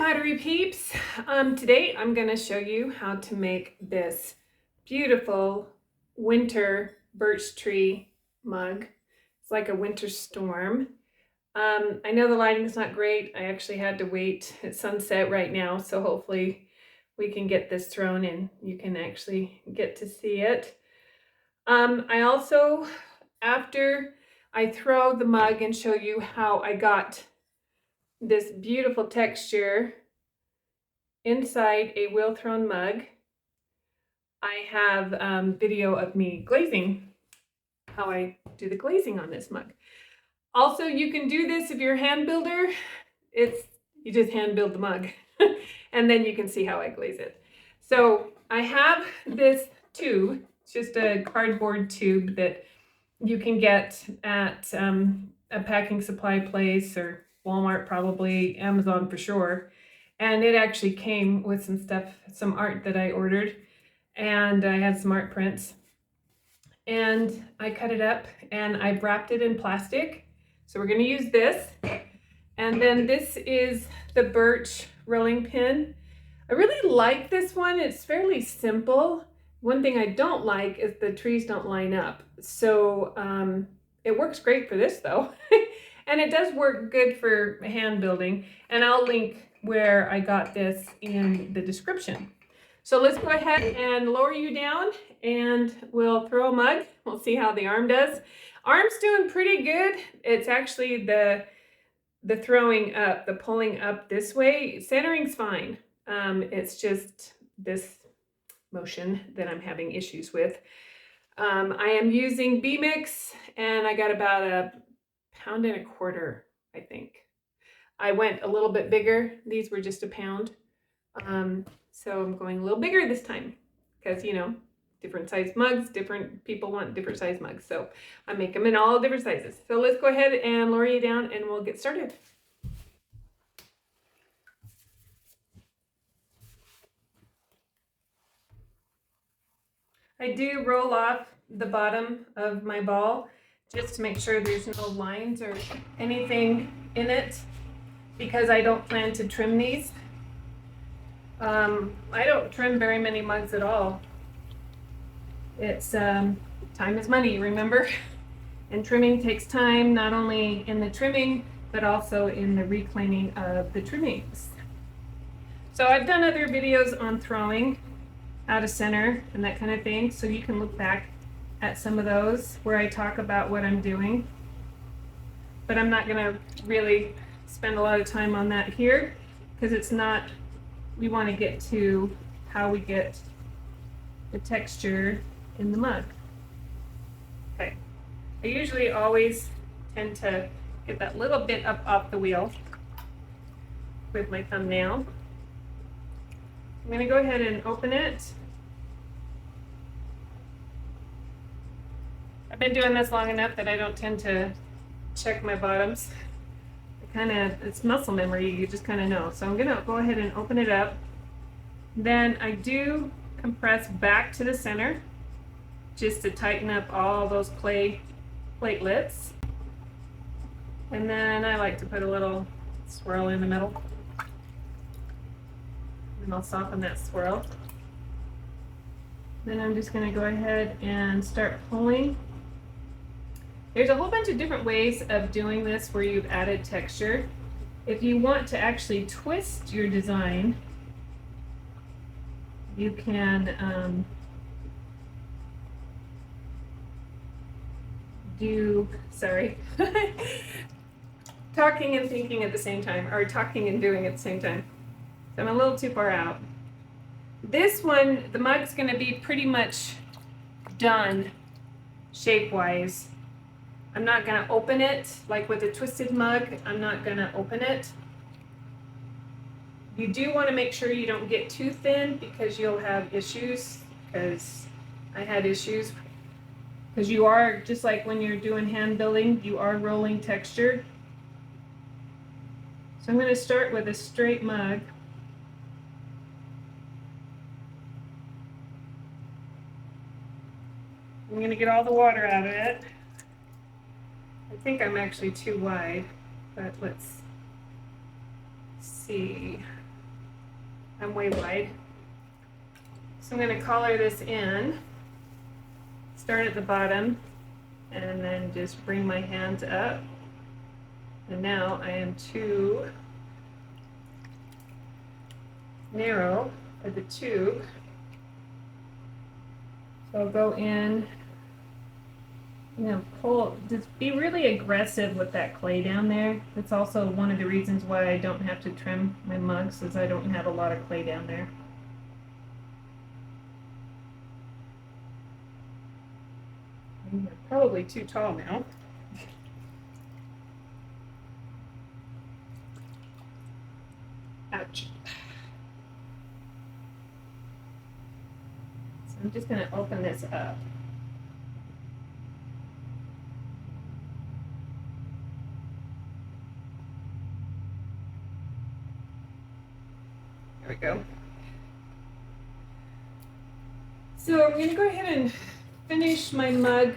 Pottery peeps. Today I'm going to show you how to make this beautiful winter birch tree mug. It's like a winter storm. I know the lighting's not great. I actually had to wait at sunset right now, so hopefully we can get this thrown and you can actually get to see it. I also, after I throw the mug and show you how I got this beautiful texture inside a wheel thrown mug, I have video of me glazing, how I do the glazing on this mug. Also, you can do this if you're a hand builder. You just hand build the mug and then you can see how I glaze it. So I have this tube. It's just a cardboard tube that you can get at a packing supply place or Walmart, probably Amazon for sure. And it actually came with some stuff, some art that I ordered, and I had some art prints. And I cut it up and I wrapped it in plastic. So we're going to use this. And then this is the Birch rolling pin. I really like this one. It's fairly simple. One thing I don't like is the trees don't line up. So it works great for this though. And it does work good for hand building. And I'll link where I got this in the description. So let's go ahead and lower you down and we'll throw a mug. We'll see how the arm does. Arm's doing pretty good. It's actually the throwing up, the pulling up this way. Centering's fine. It's just this motion that I'm having issues with. I am using B-Mix and I got about 1.25 pounds, I think. I went a little bit bigger. These were just 1 pound. So I'm going a little bigger this time because, you know, different size mugs, different people want different size mugs. So I make them in all different sizes. So let's go ahead and lower you down and we'll get started. I do roll off the bottom of my ball just to make sure there's no lines or anything in it because I don't plan to trim these. I don't trim very many mugs at all. It's time is money, remember? And trimming takes time, not only in the trimming, but also in the reclaiming of the trimmings. So I've done other videos on throwing out of center and that kind of thing, so you can look back at some of those where I talk about what I'm doing. But I'm not gonna really spend a lot of time on that here because it's not, we want to get to how we get the texture in the mug. Okay, I usually always tend to get that little bit up off the wheel with my thumbnail. I'm going to go ahead and open it. I've been doing this long enough that I don't tend to check my bottoms. It's muscle memory, you just kind of know. So I'm going to go ahead and open it up. Then I do compress back to the center just to tighten up all those clay platelets. And then I like to put a little swirl in the middle. And I'll soften that swirl. Then I'm just going to go ahead and start pulling. There's a whole bunch of different ways of doing this where you've added texture. If you want to actually twist your design, you can talking and thinking at the same time, or talking and doing at the same time. So I'm a little too far out. This one, the mug's going to be pretty much done shape-wise. I'm not going to open it, like with a twisted mug, I'm not going to open it. You do want to make sure you don't get too thin because you'll have issues, because I had issues. Because you are, just like when you're doing hand building, you are rolling texture. So I'm going to start with a straight mug. I'm going to get all the water out of it. I think I'm actually too wide, but let's see. I'm way wide. So I'm going to collar this in, start at the bottom, and then just bring my hands up. And now I am too narrow for the tube. So I'll go in, pull, just be really aggressive with that clay down there. That's also one of the reasons why I don't have to trim my mugs, is I don't have a lot of clay down there. I'm probably too tall now. Ouch. So I'm just going to open this up. There we go. So I'm going to go ahead and finish my mug.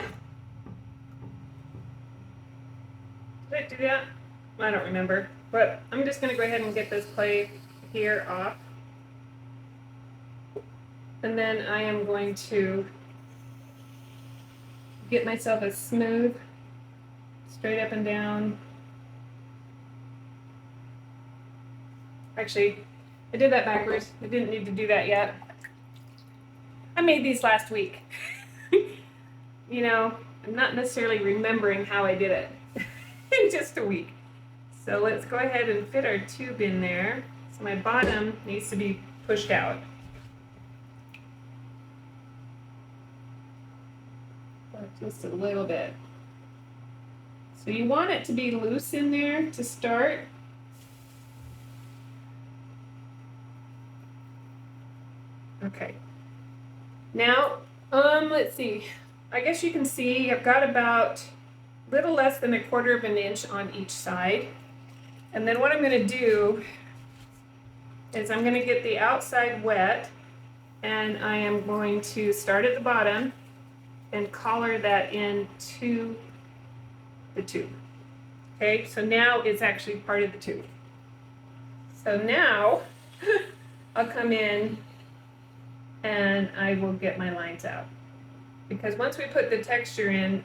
Did I do that? I don't remember. But I'm just going to go ahead and get this clay here off. And then I am going to get myself a smooth, straight up and down. Actually, I did that backwards. I didn't need to do that yet. I made these last week. You know, I'm not necessarily remembering how I did it in just a week. So let's go ahead and fit our tube in there. So my bottom needs to be pushed out. Just a little bit. So you want it to be loose in there to start. Okay. Now, let's see. I guess you can see I've got about a little less than 1/4 of an inch on each side. And then what I'm going to do is I'm going to get the outside wet, and I am going to start at the bottom and collar that into the tube. Okay, so now it's actually part of the tube. So now I'll come in and I will get my lines out. Because once we put the texture in,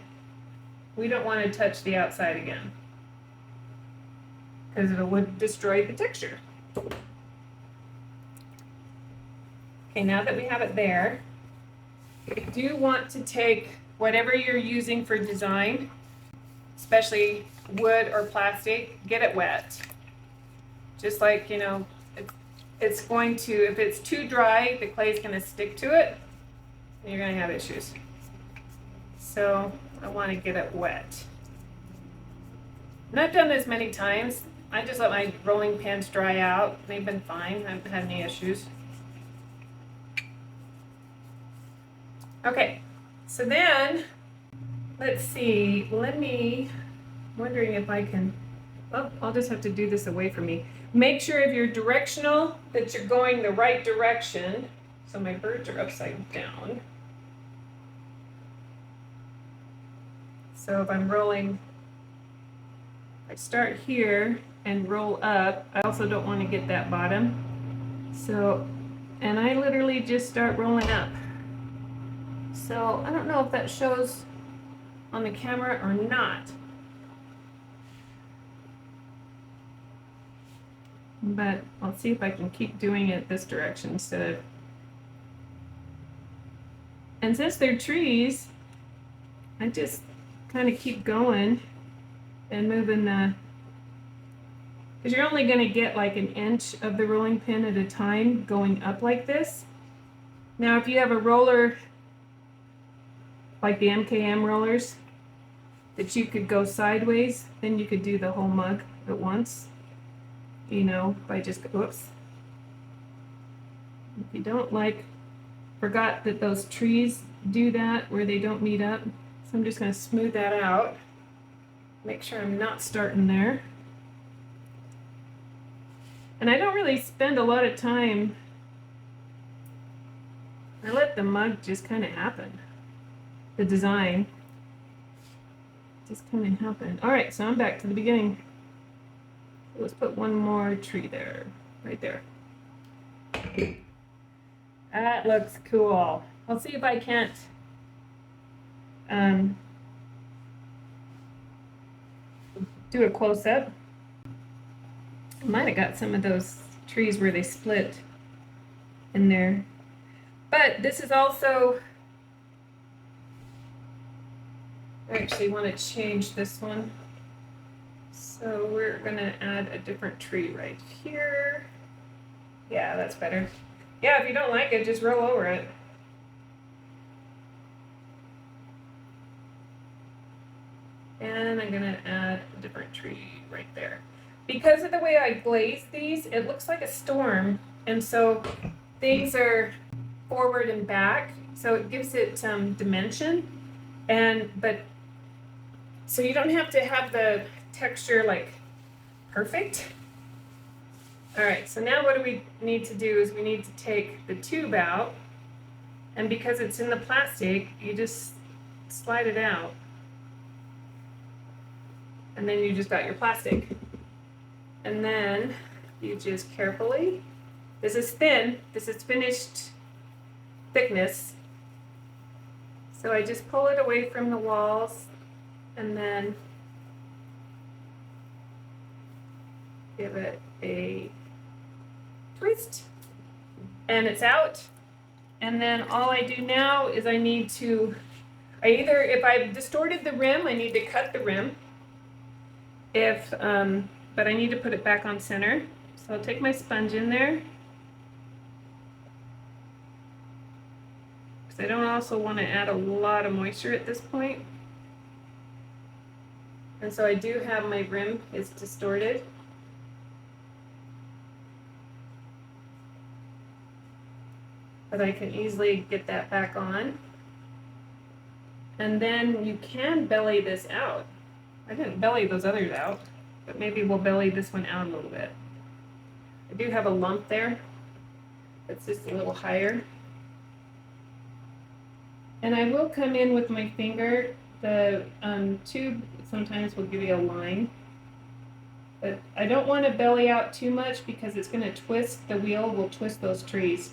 we don't want to touch the outside again, because it would destroy the texture. Okay, now that we have it there, you do want to take whatever you're using for design, especially wood or plastic, get it wet. Just like, you know, it's going to, if it's too dry, the clay is going to stick to it, and you're going to have issues. So I want to get it wet. And I've done this many times. I just let my rolling pins dry out. They've been fine. I haven't had any issues. Okay, so then, let's see, wondering if I can, oh, I'll just have to do this away from me. Make sure if you're directional, that you're going the right direction. So my birds are upside down. So if I'm rolling, I start here and roll up. I also don't want to get that bottom. So, and I literally just start rolling up. So I don't know if that shows on the camera or not. But I'll see if I can keep doing it this direction instead of... And since they're trees, I just kind of keep going and moving the... Because you're only going to get like 1 inch of the rolling pin at a time going up like this. Now if you have a roller like the MKM rollers that you could go sideways, then you could do the whole mug at once, you know, by just, whoops. If you don't like, forgot that those trees do that where they don't meet up. So I'm just going to smooth that out. Make sure I'm not starting there. And I don't really spend a lot of time. I let the mug just kind of happen. The design just kind of happened. All right, so I'm back to the beginning. Let's put one more tree there, right there. That looks cool. I'll see if I can't do a close-up. I might have got some of those trees where they split in there. But this is also, I actually want to change this one. So we're going to add a different tree right here. Yeah, that's better. Yeah, if you don't like it, just roll over it. And I'm going to add a different tree right there. Because of the way I glaze these, it looks like a storm. And so things are forward and back. So it gives it dimension. But so you don't have to have the texture like perfect. All right, so now what do we need to do is we need to take the tube out, and because it's in the plastic, you just slide it out, and then you just got your plastic. And then you just carefully, this is thin, this is finished thickness, so I just pull it away from the walls and then give it a twist, and it's out. And then all I do now is I need to, if I've distorted the rim, I need to cut the rim. But I need to put it back on center. So I'll take my sponge in there, because I don't also want to add a lot of moisture at this point. And so I do have my rim is distorted. But I can easily get that back on. And then you can belly this out. I didn't belly those others out, but maybe we'll belly this one out a little bit. I do have a lump there. It's just a little higher. And I will come in with my finger. The tube sometimes will give you a line. But I don't want to belly out too much because it's going to twist, the wheel will twist those trees.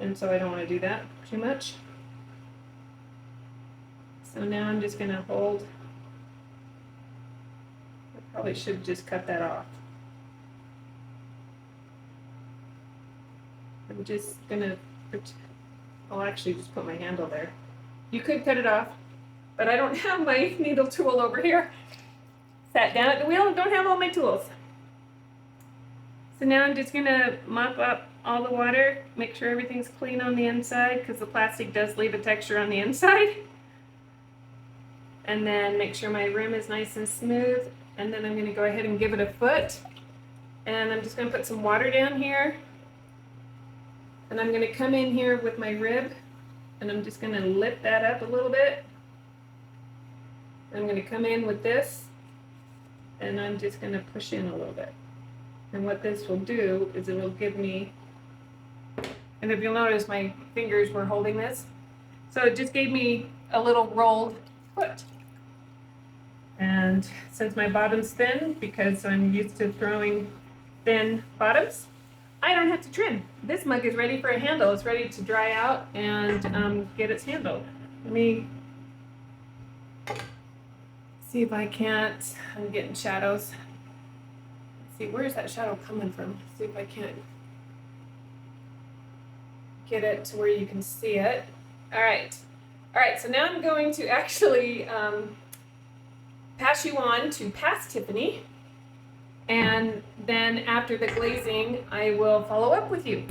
And so I don't want to do that too much. So now I'm just going to hold. I probably should just cut that off. I'm just going to, I'll actually just put my handle there. You could cut it off, but I don't have my needle tool over here. Sat down at the wheel and don't have all my tools. So now I'm just going to mop up all the water, make sure everything's clean on the inside, because the plastic does leave a texture on the inside. And then make sure my rim is nice and smooth. And then I'm going to go ahead and give it a foot. And I'm just going to put some water down here. And I'm going to come in here with my rib, and I'm just going to lift that up a little bit. I'm going to come in with this, and I'm just going to push in a little bit. And what this will do is it will give me, and if you'll notice, my fingers were holding this. So it just gave me a little rolled foot. And since my bottom's thin, because I'm used to throwing thin bottoms, I don't have to trim. This mug is ready for a handle. It's ready to dry out and get its handle. Let me see if I can't, I'm getting shadows. Let's see, where's that shadow coming from? See if I can't get it to where you can see it. All right, so now I'm going to actually pass you on to Past Tiffany. And then after the glazing, I will follow up with you.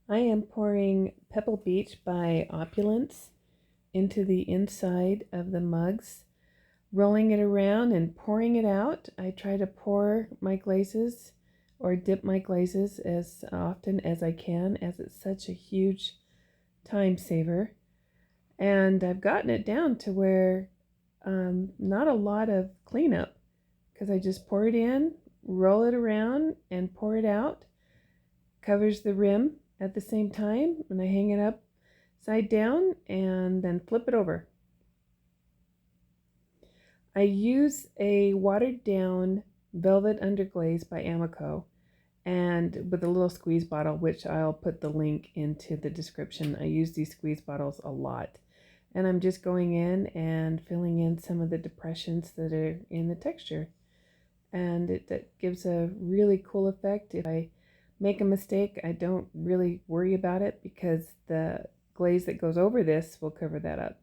I am pouring Pebble Beach by Opulence into the inside of the mugs, rolling it around and pouring it out. I try to pour my glazes or dip my glazes as often as I can, as it's such a huge time saver. And I've gotten it down to where not a lot of cleanup, because I just pour it in, roll it around, and pour it out. Covers the rim at the same time, and I hang it upside down and then flip it over. I use a watered down velvet underglaze by Amaco, and with a little squeeze bottle, which I'll put the link into the description. I use these squeeze bottles a lot. And I'm just going in and filling in some of the depressions that are in the texture. And that gives a really cool effect. If I make a mistake, I don't really worry about it because the glaze that goes over this will cover that up.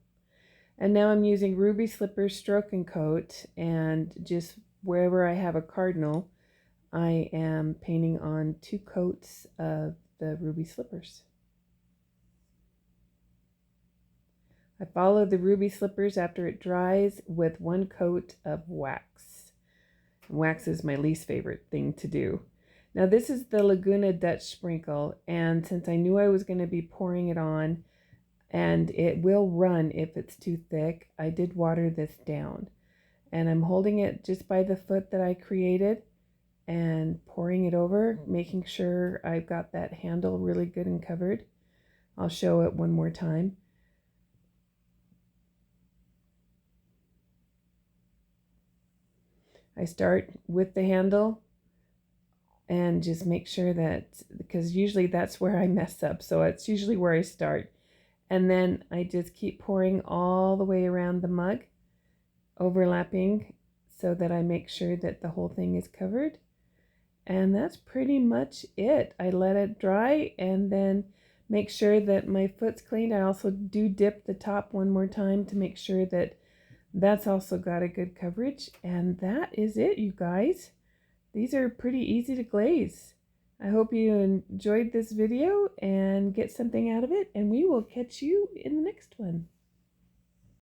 And now I'm using Ruby Slippers Stroke and Coat, and just wherever I have a cardinal, I am painting on 2 coats of the Ruby Slippers. I follow the Ruby Slippers after it dries with 1 coat of wax. Wax is my least favorite thing to do. Now this is the Laguna Dutch Sprinkle, and since I knew I was going to be pouring it on, and it will run if it's too thick, I did water this down. And I'm holding it just by the foot that I created and pouring it over, making sure I've got that handle really good and covered. I'll show it one more time. I start with the handle and just make sure that, because usually that's where I mess up, so it's usually where I start. And then I just keep pouring all the way around the mug, overlapping, so that I make sure that the whole thing is covered. And that's pretty much it. I let it dry and then make sure that my foot's clean. I also do dip the top one more time to make sure that that's also got a good coverage. And that is it, you guys. These are pretty easy to glaze. I hope you enjoyed this video and get something out of it, and we will catch you in the next one.